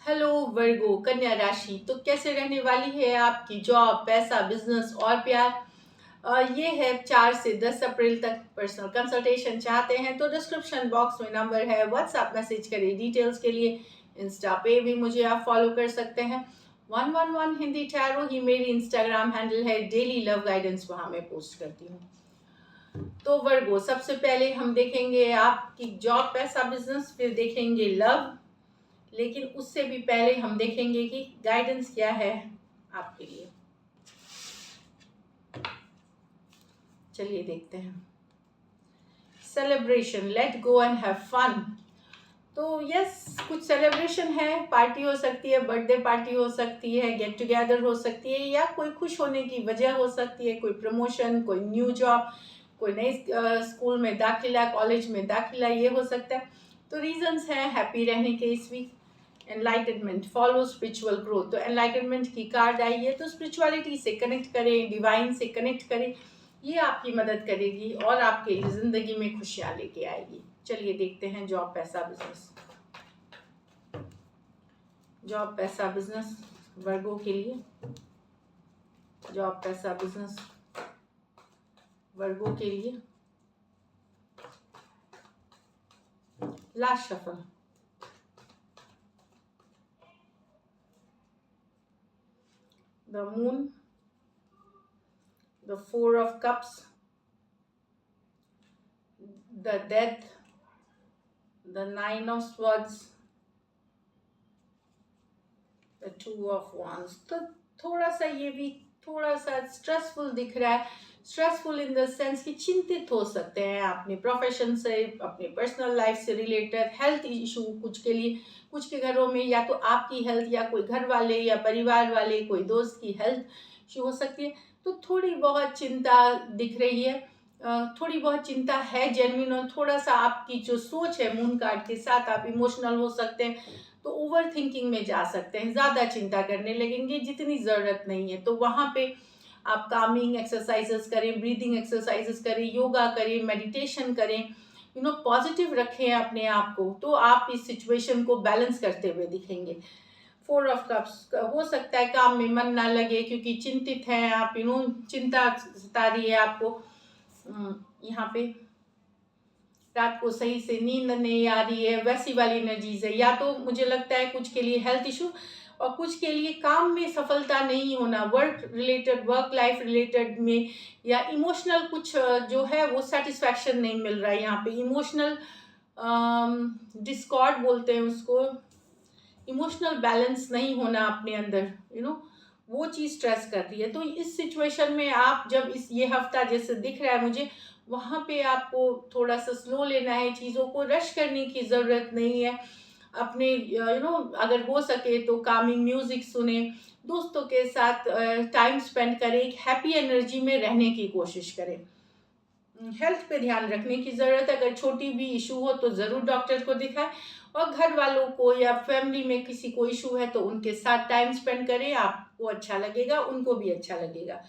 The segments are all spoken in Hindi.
हेलो वर्गो कन्या राशि। तो कैसे रहने वाली है आपकी जॉब, पैसा, बिजनेस और प्यार। ये है 4 से 10 अप्रैल तक। पर्सनल कंसल्टेशन चाहते हैं तो डिस्क्रिप्शन बॉक्स में नंबर है, व्हाट्सएप मैसेज करिए डिटेल्स के लिए। इंस्टा पे भी मुझे आप फॉलो कर सकते हैं। 111 हिंदी टैरो ही मेरी इंस्टाग्राम हैंडल है। डेली लव गाइडेंस वहाँ मैं पोस्ट करती हूँ। तो वर्गो, सबसे पहले हम देखेंगे आपकी जॉब, पैसा, बिजनेस, फिर देखेंगे लव। लेकिन उससे भी पहले हम देखेंगे कि गाइडेंस क्या है आपके लिए। चलिए देखते हैं। Celebration, let go and have fun. तो यस, कुछ सेलिब्रेशन है, पार्टी हो सकती है, बर्थडे पार्टी हो सकती है, गेट टुगेदर हो सकती है, या कोई खुश होने की वजह हो सकती है, कोई प्रमोशन, कोई न्यू जॉब, कोई नई स्कूल में दाखिला, कॉलेज में दाखिला, ये हो सकता है। तो रीजंस हैं हैप्पी रहने के इस week. Enlightenment, follow spiritual growth. तो एनलाइटनमेंट की कार्ड आई है, तो स्पिरिचुअलिटी से कनेक्ट करें, डिवाइन से कनेक्ट करें, ये आपकी मदद करेगी और आपके जिंदगी में खुशियां लेके आएगी। चलिए देखते हैं जॉब, पैसा, बिजनेस। जॉब, पैसा, बिजनेस वर्गों के लिए। जॉब, पैसा, बिजनेस वर्गों के लिए। Last shuffle. The moon, the 4 of cups, the death, the 9 of swords, the 2 of wands। तो थोड़ा सा ये भी थोड़ा सा स्ट्रेसफुल दिख रहा है। स्ट्रेसफुल इन द सेंस कि चिंतित हो सकते हैं अपने प्रोफेशन से, अपने पर्सनल लाइफ से रिलेटेड, हेल्थ इशू कुछ के लिए, कुछ के घरों में या तो आपकी हेल्थ या कोई घर वाले या परिवार वाले, कोई दोस्त की हेल्थ इशू हो सकती है। तो थोड़ी बहुत चिंता दिख रही है। थोड़ी बहुत चिंता है जेन्युइन, और थोड़ा सा आपकी जो सोच है मून कार्ड के साथ, आप इमोशनल हो सकते हैं, तो ओवर थिंकिंग में जा सकते हैं, ज़्यादा चिंता करने लगेंगे जितनी ज़रूरत नहीं है। तो वहाँ पे आप कामिंग एक्सरसाइजेस करें, ब्रीदिंग एक्सरसाइजेस करें, योगा करें, मेडिटेशन करें, पॉजिटिव रखें अपने आप को, तो आप इस सिचुएशन को बैलेंस करते हुए दिखेंगे। 4 ऑफ कप्स, हो सकता है काम में मन ना लगे क्योंकि चिंतित हैं आप, चिंता सता रही है आपको। यहाँ पे रात को सही से नींद नहीं आ रही है, वैसी वाली एनर्जीज है। या तो मुझे लगता है कुछ के लिए हेल्थ इशू, और कुछ के लिए काम में सफलता नहीं होना, work related, work life related में, या इमोशनल कुछ जो है वो सेटिस्फैक्शन नहीं मिल रहा है। यहाँ पे इमोशनल डिस्कॉर्ड बोलते हैं उसको, इमोशनल बैलेंस नहीं होना अपने अंदर, वो चीज़ स्ट्रेस कर रही है। तो इस सिचुएशन में आप जब ये हफ्ता जैसे दिख रहा है मुझे, वहाँ पे आपको थोड़ा सा स्लो लेना है, चीज़ों को रश करने की ज़रूरत नहीं है। अपने अगर हो सके तो कामिंग म्यूज़िक सुने, दोस्तों के साथ टाइम स्पेंड करें, एक हैप्पी एनर्जी में रहने की कोशिश करें। हेल्थ पे ध्यान रखने की ज़रूरत है, अगर छोटी भी इशू हो तो ज़रूर डॉक्टर को दिखाएं, और घर वालों को या फैमिली में किसी को इशू है तो उनके साथ टाइम स्पेंड करें, आपको अच्छा लगेगा, उनको भी अच्छा लगेगा।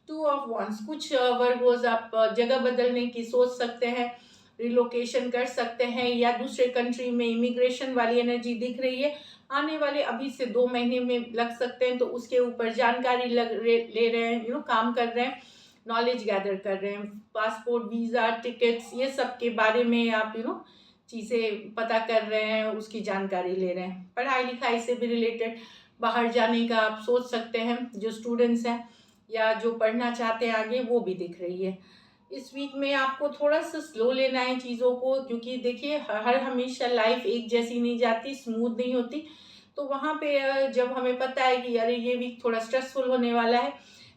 2 ऑफ wands, कुछ वर्गोज आप जगह बदलने की सोच सकते हैं, रिलोकेशन कर सकते हैं, या दूसरे कंट्री में इमिग्रेशन वाली एनर्जी दिख रही है। आने वाले अभी से 2 महीने में लग सकते हैं, तो उसके ऊपर जानकारी ले रहे हैं, काम कर रहे हैं, नॉलेज गैदर कर रहे हैं। पासपोर्ट, वीज़ा, टिकट्स, ये सब के बारे में आप चीज़ें पता कर रहे हैं, उसकी जानकारी ले रहे हैं। पढ़ाई लिखाई से भी रिलेटेड बाहर जाने का आप सोच सकते हैं, जो स्टूडेंट्स हैं या जो पढ़ना चाहते हैं आगे, वो भी दिख रही है। इस वीक में आपको थोड़ा सा स्लो लेना है चीज़ों को, क्योंकि देखिए हर हमेशा लाइफ एक जैसी नहीं जाती, स्मूथ नहीं होती। तो वहाँ पे जब हमें पता है कि अरे ये वीक थोड़ा स्ट्रेसफुल होने वाला है,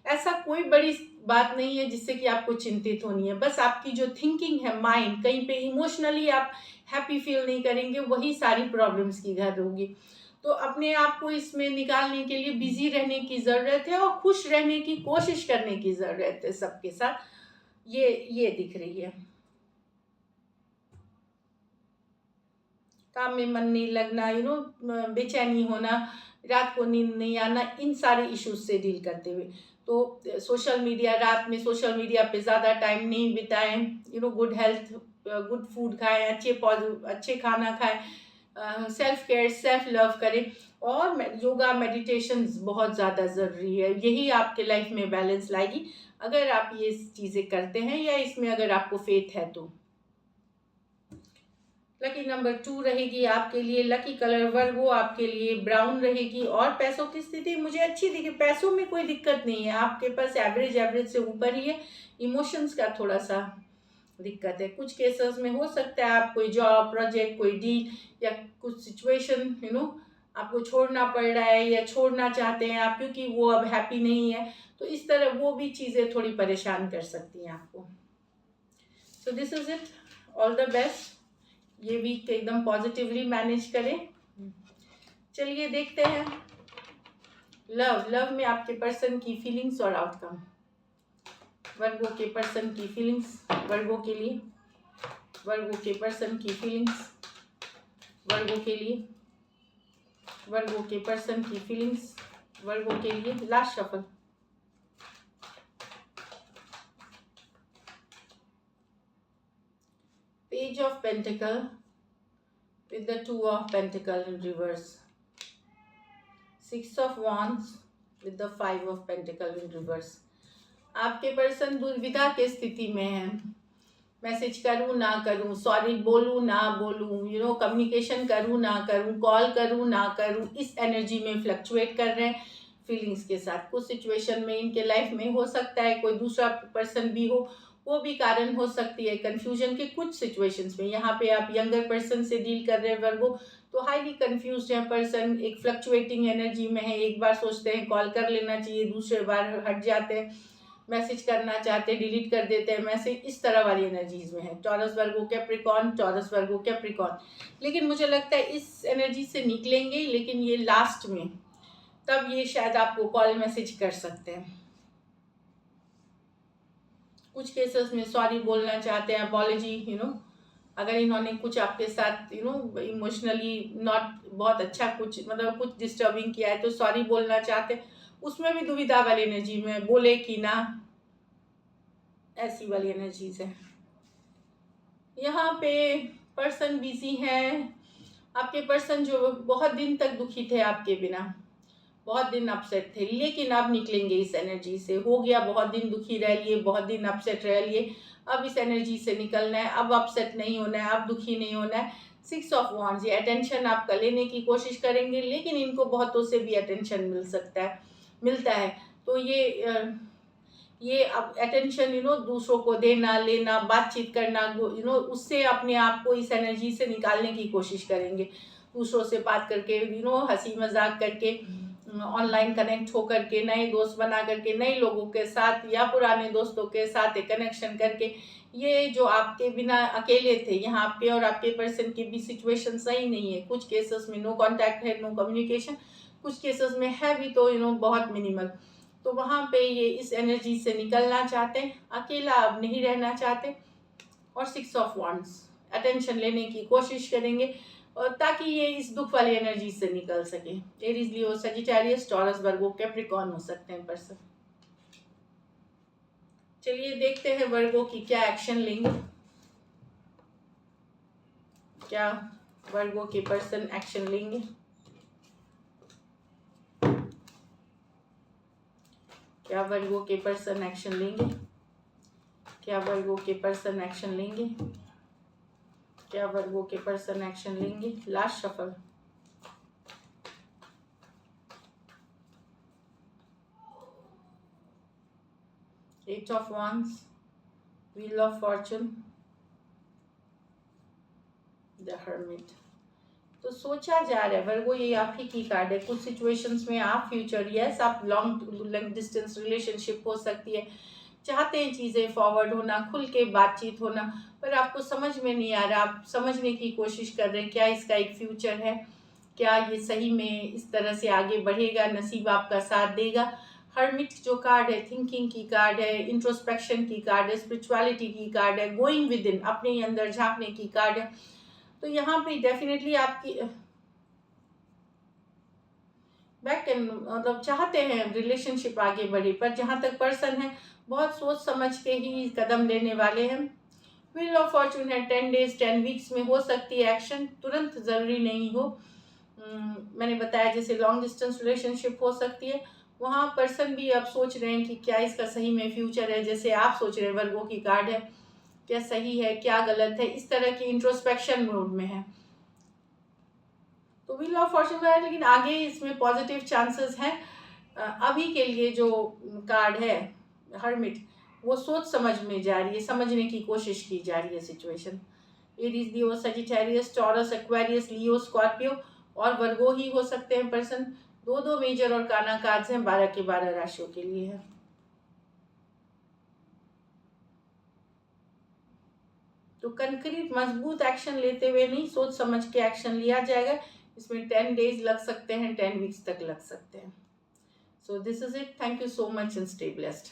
ऐसा कोई बड़ी बात नहीं है जिससे कि आपको चिंतित होनी है। बस आपकी जो थिंकिंग है, माइंड कहीं पे इमोशनली आप हैप्पी फील नहीं करेंगे, वही सारी प्रॉब्लम्स की घर होगी। तो अपने आप को इसमें निकालने के लिए बिजी रहने की ज़रूरत है, और खुश रहने की कोशिश करने की ज़रूरत है सबके साथ। ये दिख रही है। काम में मन नहीं लगना, बेचैनी होना, रात को नींद नहीं आना, इन सारे इश्यूज से डील करते हुए। तो सोशल मीडिया, रात में सोशल मीडिया पे ज़्यादा टाइम नहीं बिताएं, गुड हेल्थ, गुड फूड खाएं, अच्छे खाना खाएं, सेल्फ केयर, सेल्फ लव करें। और योगा मेडिटेशन बहुत ज़्यादा ज़रूरी है, यही आपके लाइफ में बैलेंस लाएगी अगर आप ये चीज़ें करते हैं या इसमें अगर आपको फेथ है तो। लकी नंबर 2 रहेगी आपके लिए, लकी कलर वर्गो आपके लिए ब्राउन रहेगी। और पैसों की स्थिति मुझे अच्छी दिखी, पैसों में कोई दिक्कत नहीं है, आपके पास एवरेज से ऊपर ही है। इमोशंस का थोड़ा सा दिक्कत है, कुछ केसेस में हो सकता है आप कोई जॉब, प्रोजेक्ट, कोई डील या कुछ सिचुएशन आपको छोड़ना पड़ रहा है या छोड़ना चाहते हैं आप क्योंकि वो अब हैप्पी नहीं है, तो इस तरह वो भी चीज़ें थोड़ी परेशान कर सकती हैं आपको। So this is it, all the best, ये वीक एकदम पॉजिटिवली मैनेज करें। चलिए देखते हैं लव में आपके पर्सन की फीलिंग्स और आउटकम। वर्गो के पर्सन की फीलिंग्स, वर्गो के लिए, वर्गो के पर्सन की फीलिंग्स, वर्गो के लिए, वर्गो के पर्सन की फीलिंग्स, वर्गो के लिए। Last shuffle. Page of Pentacle with the 2 of Pentacle in reverse. 6 of Wands with the 5 of Pentacle in reverse. आपके पर्सन दुविधा के स्थिति में है, मैसेज करूँ ना करूँ, सॉरी बोलूँ ना बोलूँ, कम्युनिकेशन करूँ ना करूँ, कॉल करूँ ना करूँ, इस एनर्जी में फ्लक्चुएट कर रहे हैं फीलिंग्स के साथ। कुछ सिचुएशन में इनके लाइफ में हो सकता है कोई दूसरा पर्सन भी हो, वो भी कारण हो सकती है कंफ्यूजन के। कुछ सिचुएशंस में यहाँ पे आप यंगर पर्सन से डील कर रहे हैं वर्गो, तो हाईली कंफ्यूज्ड है पर्सन, एक फ्लक्चुएटिंग एनर्जी में है। एक बार सोचते हैं कॉल कर लेना चाहिए, दूसरे बार हट जाते हैं, मैसेज करना चाहते हैं डिलीट कर देते हैं मैसेज, इस तरह वाली एनर्जीज में है। Taurus Virgo Capricorn, Taurus Virgo Capricorn. लेकिन मुझे लगता है इस एनर्जी से निकलेंगे, लेकिन ये लास्ट में तब ये शायद आपको कॉल मैसेज कर सकते हैं। कुछ केसेस में सॉरी बोलना चाहते हैं, अपॉलॉजी, अगर इन्होंने कुछ आपके साथ इमोशनली नॉट बहुत अच्छा कुछ मतलब कुछ डिस्टर्बिंग किया है तो सॉरी बोलना चाहते हैं। उसमें भी दुविधा वाली एनर्जी में बोले कि ना, ऐसी वाली एनर्जीज है। यहाँ पे पर्सन बिजी है, आपके पर्सन जो बहुत दिन तक दुखी थे आपके बिना, बहुत दिन अपसेट थे, लेकिन अब निकलेंगे इस एनर्जी से। हो गया, बहुत दिन दुखी रह लिए, बहुत दिन अपसेट रह लिए, अब इस एनर्जी से निकलना है, अब अपसेट नहीं होना है, अब दुखी नहीं होना है। 6 ऑफ वॉन्ड्स, ये अटेंशन आपका लेने की कोशिश करेंगे, लेकिन इनको बहुतों से भी अटेंशन मिलता है। तो ये अब अटेंशन दूसरों को देना लेना, बातचीत करना, उससे अपने आप को इस एनर्जी से निकालने की कोशिश करेंगे। दूसरों से बात करके, हंसी मजाक करके, ऑनलाइन कनेक्ट होकर के, नए दोस्त बना करके, नए लोगों के साथ या पुराने दोस्तों के साथ एक कनेक्शन करके, ये जो आपके बिना अकेले थे, यहाँ आपके और आपके पर्सन की भी सिचुएशन सही नहीं है। कुछ केसेस में नो कांटेक्ट है, नो कम्युनिकेशन, कुछ केसेस में है भी तो बहुत मिनिमल। तो वहाँ पे ये इस एनर्जी से निकलना चाहते हैं, अकेला अब नहीं रहना चाहते। और 6 ऑफ वॉन्ड्स, अटेंशन लेने की कोशिश करेंगे और ताकि ये इस दुख वाली एनर्जी से निकल सके। एरीज, लियो, सजिटेरियस, टॉरस, वर्गो, कैप्रिकॉर्न हो सकते हैं पर्सन। चलिए देखते हैं वर्गो की क्या एक्शन लेंगे, क्या वर्गो के पर्सन एक्शन लेंगे। क्या वर्गो के पर्सन एक्शन लेंगे, क्या वर्गो के पर्सन एक्शन लेंगे, क्या वर्गो के पर्सन एक्शन लेंगे। Last shuffle. Eight of wands, wheel of fortune, the hermit. तो सोचा जा रहा है वर्गो, ये आप ही की कार्ड है। कुछ सिचुएशंस में आप फ्यूचर, यस आप लॉन्ग डिस्टेंस रिलेशनशिप हो सकती है, चाहते हैं चीज़ें फॉरवर्ड होना, खुल के बातचीत होना, पर आपको समझ में नहीं आ रहा। आप समझने की कोशिश कर रहे हैं क्या इसका एक फ्यूचर है, क्या ये सही में इस तरह से आगे बढ़ेगा, नसीब आपका साथ देगा। हर्मिट जो कार्ड है, थिंकिंग की कार्ड है, इंट्रोस्पेक्शन की कार्ड है, स्पिरिचुअलिटी की कार्ड है, गोइंग विद इन, अपने अंदर झांकने की कार्ड है। तो यहाँ पे डेफिनेटली आपकी बैक मतलब चाहते हैं रिलेशनशिप आगे बढ़े, पर जहाँ तक पर्सन है बहुत सोच समझ के ही कदम लेने वाले हैं। व्हील ऑफ फॉर्चून है 10 डेज 10 वीक्स में हो सकती है एक्शन, तुरंत ज़रूरी नहीं हो। मैंने बताया जैसे लॉन्ग डिस्टेंस रिलेशनशिप हो सकती है, वहाँ पर्सन भी अब सोच रहे हैं कि क्या इसका सही में फ्यूचर है, जैसे आप सोच रहे हैं, वर्गो की कार्ड है, क्या सही है क्या गलत है, इस तरह की इंट्रोस्पेक्शन मोड में है। तो व्हील ऑफ फॉर्चून का है, लेकिन आगे इसमें पॉजिटिव चांसेस हैं। अभी के लिए जो कार्ड है हर्मिट, वो सोच समझ में जा रही है, समझने की कोशिश की जा रही है सिचुएशन। एरीज, लियो, सजिटेरियस, टॉरस, एक्वेरियस, लियो, स्कॉर्पियो और वर्गो ही हो सकते हैं पर्सन। दो मेजर और काना कार्ड्स हैं, 12 के 12 राशियों के लिए है। तो कंक्रीट मजबूत एक्शन लेते हुए नहीं, सोच समझ के एक्शन लिया जाएगा। इसमें 10 डेज लग सकते हैं, 10 वीक्स तक लग सकते हैं। So this is it, thank you so much and stay blessed.